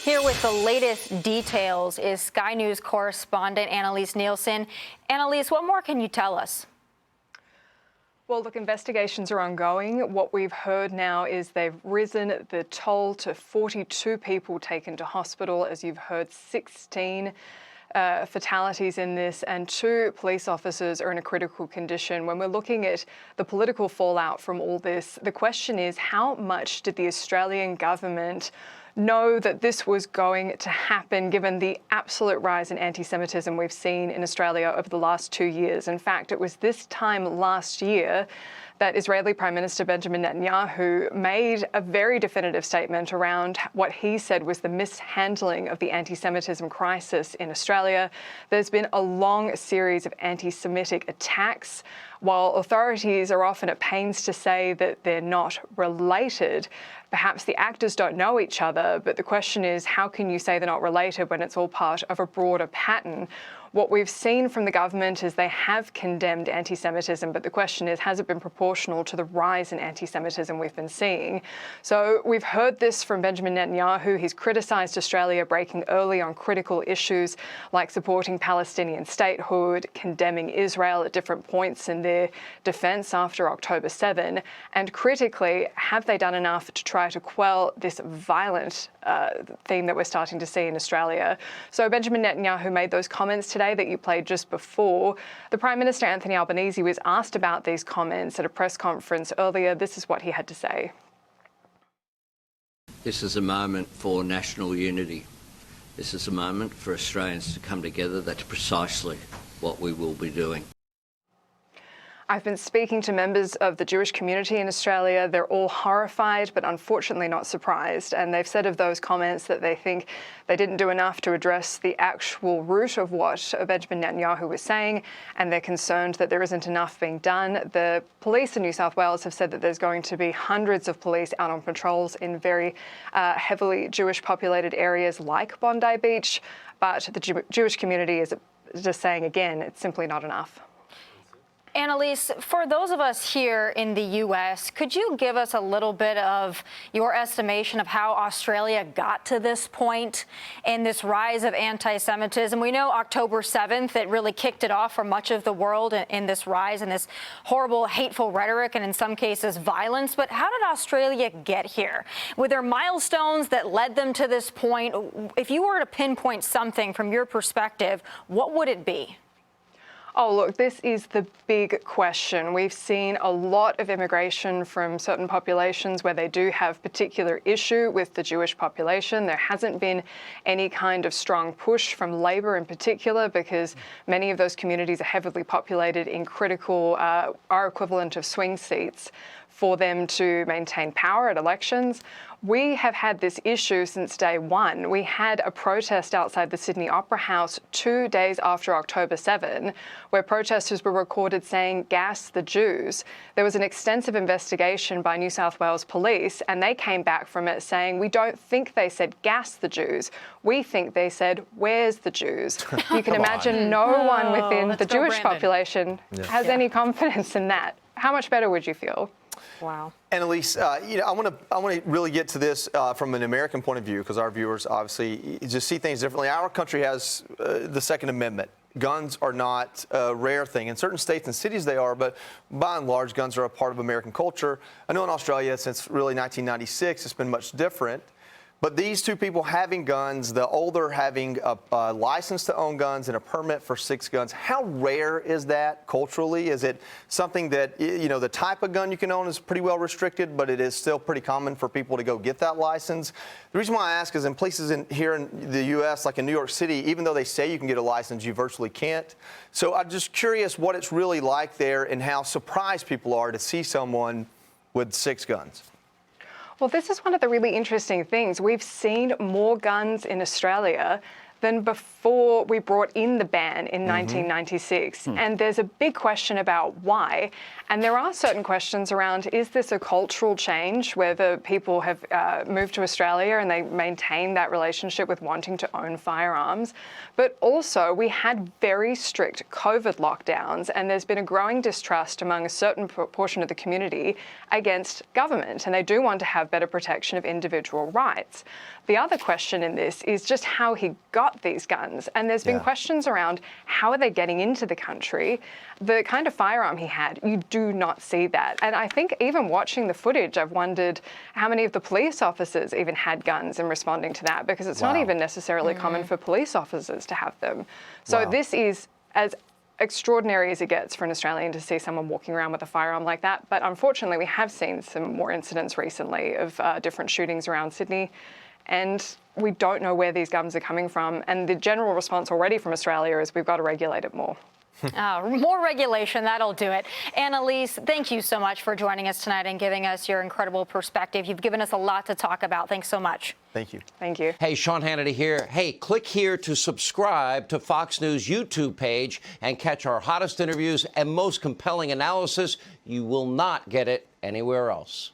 Here with the latest details is Sky News correspondent Annelise Nielsen. Annelise, what more can you tell us? Well, look, investigations are ongoing. What we've heard now is they've risen the toll to 42 people taken to hospital. As you've heard, 16 fatalities in this, and 2 police officers are in a critical condition. When we're looking at the political fallout from all this, the question is, how much did the Australian government know that this was going to happen, given the absolute rise in anti-Semitism we've seen in Australia over the last 2 years? In fact, it was this time last year that Israeli Prime Minister Benjamin Netanyahu made a very definitive statement around what he said was the mishandling of the anti-Semitism crisis in Australia. There's been a long series of anti-Semitic attacks. While authorities are often at pains to say that they're not related, perhaps the actors don't know each other, but the question is, how can you say they're not related when it's all part of a broader pattern? What we've seen from the government is they have condemned anti-Semitism, but the question is, has it been proportional to the rise in anti-Semitism we've been seeing? So we've heard this from Benjamin Netanyahu. He's criticised Australia breaking early on critical issues like supporting Palestinian statehood, condemning Israel at different points in their defence after October 7, and critically, have they done enough to try to quell this violent theme that we're starting to see in Australia? So Benjamin Netanyahu made those comments today that you played just before. The Prime Minister, Anthony Albanese, was asked about these comments at a press conference earlier. This is what he had to say. This is a moment for national unity. This is a moment for Australians to come together. That's precisely what we will be doing. I've been speaking to members of the Jewish community in Australia. They're all horrified, but unfortunately not surprised. And they've said of those comments that they think they didn't do enough to address the actual root of what Benjamin Netanyahu was saying, and they're concerned that there isn't enough being done. The police in New South Wales have said that there's going to be hundreds of police out on patrols in very heavily Jewish populated areas like Bondi Beach, but the Jewish community is just saying again, it's simply not enough. Annelise, for those of us here in the U.S., could you give us a little bit of your estimation of how Australia got to this point in this rise of anti-Semitism? We know October 7th, it really kicked it off for much of the world in this rise and this horrible, hateful rhetoric and in some cases violence. But how did Australia get here? Were there milestones that led them to this point? If you were to pinpoint something from your perspective, what would it be? Oh, look, this is the big question. We've seen a lot of immigration from certain populations where they do have particular issue with the Jewish population. There hasn't been any kind of strong push from Labor in particular, because many of those communities are heavily populated in critical, our equivalent of swing seats, for them to maintain power at elections. We have had this issue since day one. We had a protest outside the Sydney Opera House 2 days after October 7, where protesters were recorded saying, "Gas the Jews." There was an extensive investigation by New South Wales Police, and they came back from it saying, "We don't think they said gas the Jews. We think they said, where's the Jews?" You can imagine no one within the Jewish population has any confidence in that. How much better would you feel? Wow. Annelise, I want to really get to this from an American point of view, because our viewers obviously just see things differently. Our country has the Second Amendment. Guns are not a rare thing. In certain states and cities they are, but by and large, guns are a part of American culture. I know in Australia, since really 1996, it's been much different. But these 2 people having guns, the older having a license to own guns and a permit for 6 guns, how rare is that culturally? Is it something that, you know, the type of gun you can own is pretty well restricted, but it is still pretty common for people to go get that license? The reason why I ask is in places here in the U.S., like in New York City, even though they say you can get a license, you virtually can't. So I'm just curious what it's really like there and how surprised people are to see someone with 6 guns. Well, this is one of the really interesting things. We've seen more guns in Australia than before we brought in the ban in 1996. And there's a big question about why. And there are certain questions around, is this a cultural change where the people have moved to Australia and they maintain that relationship with wanting to own firearms? But also, we had very strict COVID lockdowns, and there's been a growing distrust among a certain portion of the community against government, and they do want to have better protection of individual rights. The other question in this is just how he got these guns. And there's been questions around how are they getting into the country? The kind of firearm he had, you do not see that. And I think even watching the footage, I've wondered how many of the police officers even had guns in responding to that, because it's not even necessarily common for police officers to have them. So this is as extraordinary as it gets for an Australian to see someone walking around with a firearm like that. But unfortunately, we have seen some more incidents recently of different shootings around Sydney. And we don't know where these guns are coming from. And the general response already from Australia is we've got to regulate it more. More regulation, that'll do it. Annelise, thank you so much for joining us tonight and giving us your incredible perspective. You've given us a lot to talk about. Thanks so much. Thank you. Thank you. Hey, Sean Hannity here. Hey, click here to subscribe to Fox News YouTube page and catch our hottest interviews and most compelling analysis. You will not get it anywhere else.